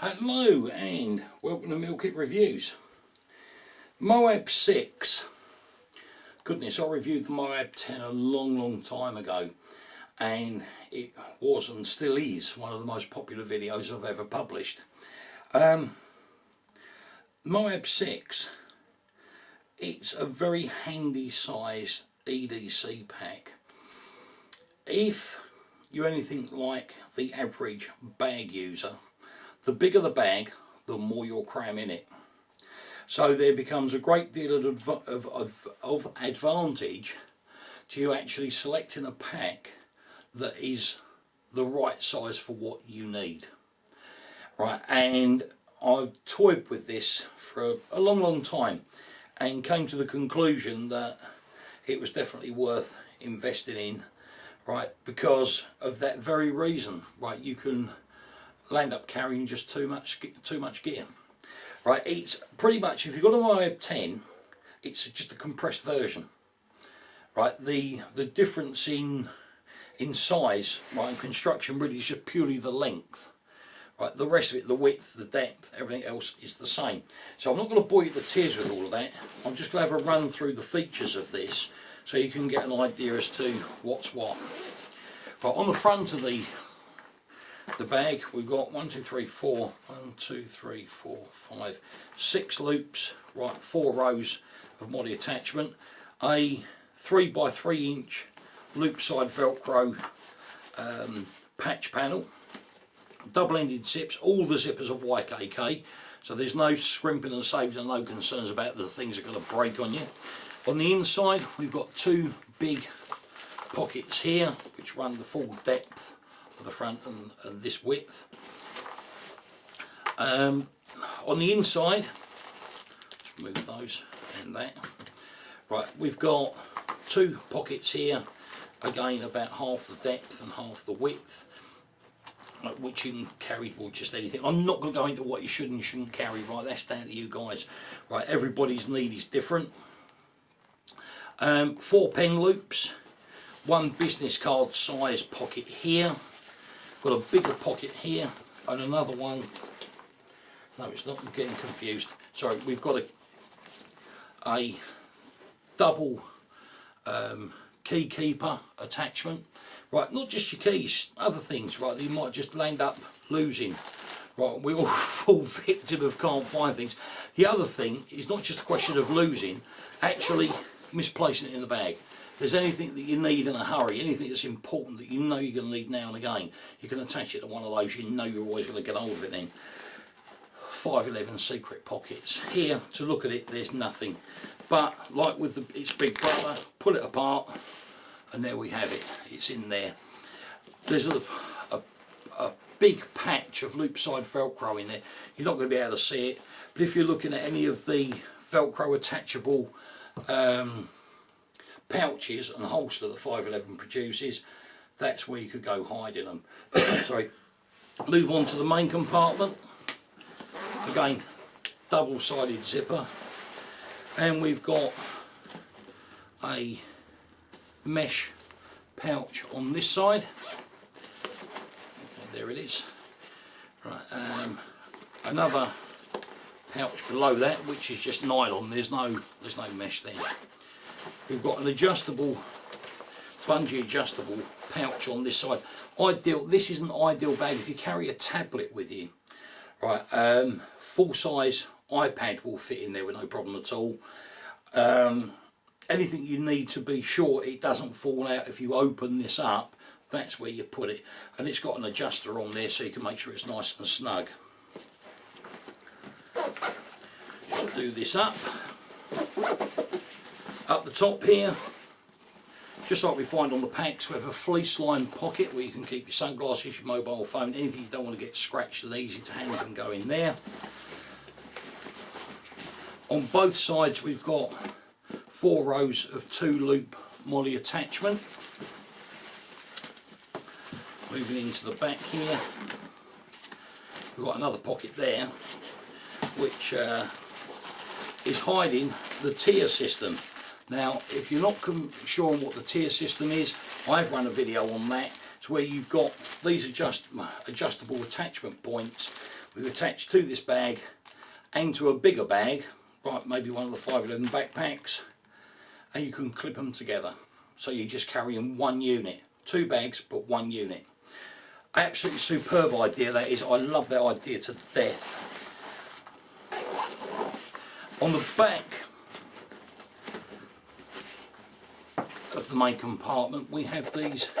Hello and welcome to Meal Kit Reviews. MOAB 6. Goodness, I reviewed the MOAB 10 a long time ago, and it was and still is one of the most popular videos I've ever published. MOAB 6, it's a very handy size EDC pack. If you're anything like the average bag user, the bigger the bag, the more you'll cram in it. So there becomes a great deal of advantage to you actually selecting a pack that is the right size for what you need. Right, and I've toyed with this for a long time and came to the conclusion that it was definitely worth investing in, right, because of that very reason. Right, you can land up carrying just too much gear. Right, it's pretty much, if you've got a MOAB 10, it's just a compressed version. Right, the difference in size, right, and construction really is just purely the length. Right, the rest of it, the width, the depth, everything else is the same. So I'm not going to bore you to tears with all of that. I'm just going to have a run through the features of this so you can get an idea as to what's what. Right, on the front of the bag, we've got 6 loops, right, 4 rows of MODI attachment, a 3x3 inch loop side velcro patch panel, double-ended zips. All the zippers are YKK, so there's no scrimping and saving and no concerns about the things that are going to break on you. On the inside, we've got 2 big pockets here which run the full depth of the front and this width. On the inside, let's move those and that. Right, we've got 2 pockets here, again about half the depth and half the width, which you can carry, well, just anything. I'm not going to go into what you should and shouldn't carry, right, that's down to you guys. Right, everybody's need is different. 4 pen loops, 1 business card size pocket here, got a bigger pocket here and another one. No, it's not, I'm getting confused, sorry. We've got a double key keeper attachment, right, not just your keys, other things, right, that you might just land up losing. Right, we all fall victim of can't find things. The other thing is not just a question of losing, actually misplacing it in the bag. If there's anything that you need in a hurry, anything that's important that you know you're going to need now and again, you can attach it to one of those. You know you're always going to get hold of it then. 511 secret pockets. Here, to look at it, there's nothing. But like with its big brother, pull it apart and there we have it. It's in there. There's a big patch of loop side velcro in there. You're not going to be able to see it, but if you're looking at any of the velcro attachable pouches and holster that 511 produces, that's where you could go hiding them. Sorry. Move on to the main compartment. Again, double-sided zipper, and we've got a mesh pouch on this side. Okay, there it is. Right, another pouch below that, which is just nylon. There's no mesh there. We've got an adjustable, bungee adjustable pouch on this side. Ideal. This is an ideal bag if you carry a tablet with you. Right, full size iPad will fit in there with no problem at all. Anything you need to be sure it doesn't fall out if you open this up, that's where you put it. And it's got an adjuster on there so you can make sure it's nice and snug. Just do this up. Up the top here, just like we find on the packs, we have a fleece lined pocket where you can keep your sunglasses, your mobile phone, anything you don't want to get scratched and easy to handle can go in there. On both sides we've got 4 rows of 2 loop MODI attachment. Moving into the back here, we've got another pocket there which is hiding the tier system. Now, if you're not sure on what the tier system is, I've run a video on that. It's where you've got these adjustable attachment points we attach to this bag and to a bigger bag, right, maybe one of the 511 backpacks, and you can clip them together. So you just carry in one unit, 2 bags but 1 unit. Absolutely superb idea that is. I love that idea to death. On the back of the main compartment we have these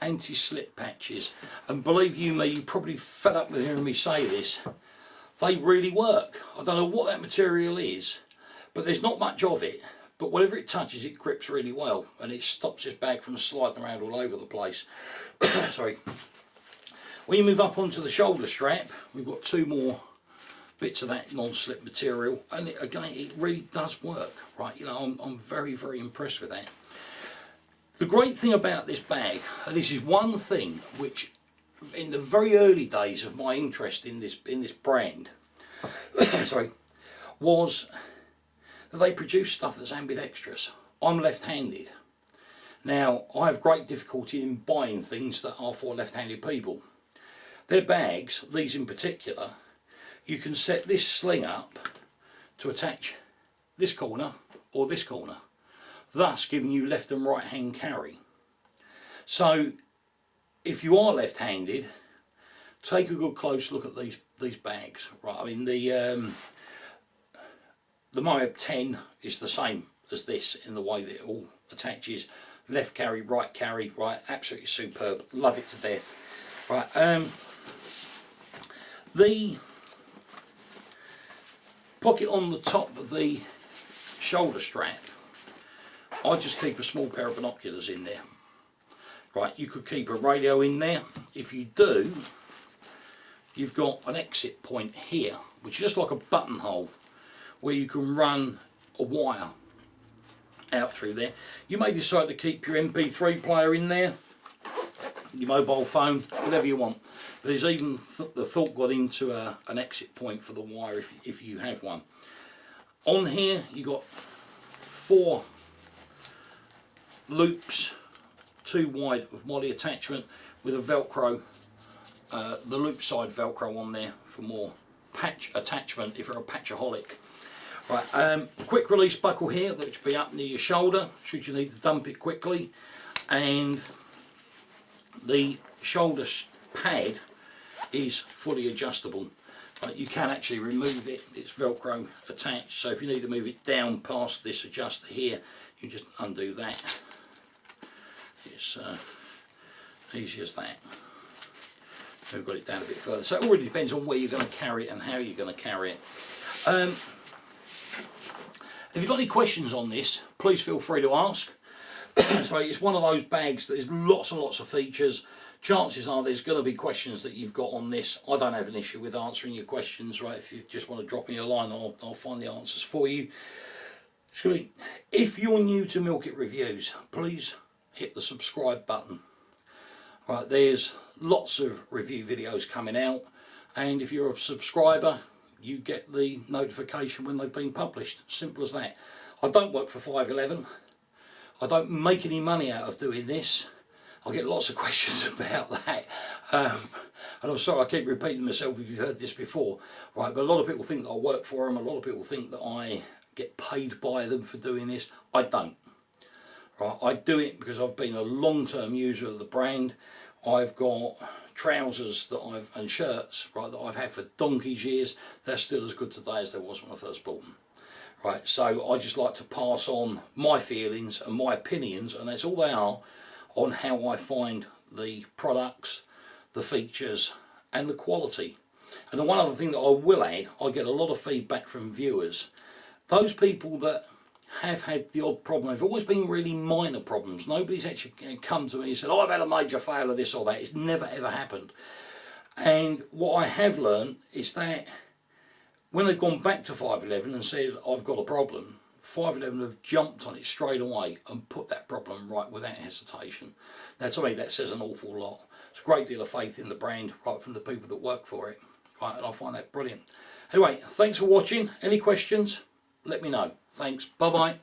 anti-slip patches, and believe you me, you're probably fed up with hearing me say this, they really work. I don't know what that material is, but there's not much of it, but whatever it touches it grips really well, and it stops this bag from sliding around all over the place. Sorry. When you move up onto the shoulder strap, we've got 2 more bits of that non-slip material, and again it really does work, right? You know, I'm very, very impressed with that. The great thing about this bag, and this is one thing which in the very early days of my interest in this brand sorry, was that they produce stuff that's ambidextrous. I'm left-handed. Now I have great difficulty in buying things that are for left-handed people. Their bags, these in particular, you can set this sling up to attach this corner or this corner, thus giving you left and right hand carry. So if you are left-handed, take a good close look at these bags, right? I mean the MOAB 10 is the same as this in the way that it all attaches, left carry, right, absolutely superb, love it to death. Right, the pocket on the top of the shoulder strap, I just keep a small pair of binoculars in there. Right, you could keep a radio in there. If you do, you've got an exit point here, which is just like a buttonhole where you can run a wire out through there. You may decide to keep your MP3 player in there, your mobile phone, whatever you want. But there's even the thought got into an exit point for the wire if you have one. On here you got 4 loops, 2 wide of MOLLE attachment with a Velcro, the loop side Velcro on there for more patch attachment if you're a patchaholic. Right, quick release buckle here that should be up near your shoulder should you need to dump it quickly, and the shoulder pad is fully adjustable. You can actually remove it, it's Velcro attached, so if you need to move it down past this adjuster here, you just undo that. It's easy as that. So we've got it down a bit further. So it already depends on where you're going to carry it and how you're going to carry it. If you've got any questions on this, please feel free to ask. So it's one of those bags that there's lots and lots of features. Chances are there's going to be questions that you've got on this. I don't have an issue with answering your questions, right? If you just want to drop me a line, I'll find the answers for you. If you're new to Milk It Reviews, please hit the subscribe button. Right, there's lots of review videos coming out, and if you're a subscriber, you get the notification when they've been published. Simple as that. I don't work for 511. I don't make any money out of doing this. I get lots of questions about that, and I'm sorry I keep repeating myself if you've heard this before, right? But a lot of people think that I work for them. A lot of people think that I get paid by them for doing this. I don't. Right? I do it because I've been a long-term user of the brand. I've got trousers and shirts, right, that I've had for donkey's years. They're still as good today as they was when I first bought them. Right, so I just like to pass on my feelings and my opinions, and that's all they are, on how I find the products, the features and the quality. And the one other thing that I will add, I get a lot of feedback from viewers. Those people that have had the odd problem, have always been really minor problems. Nobody's actually come to me and said, oh, I've had a major fail of this or that. It's never ever happened. And what I have learned is that when they've gone back to 511 and said, I've got a problem, 511 have jumped on it straight away and put that problem right without hesitation. Now to me that says an awful lot. It's a great deal of faith in the brand right from the people that work for it. Right, and I find that brilliant. Anyway, thanks for watching. Any questions? Let me know. Thanks. Bye bye.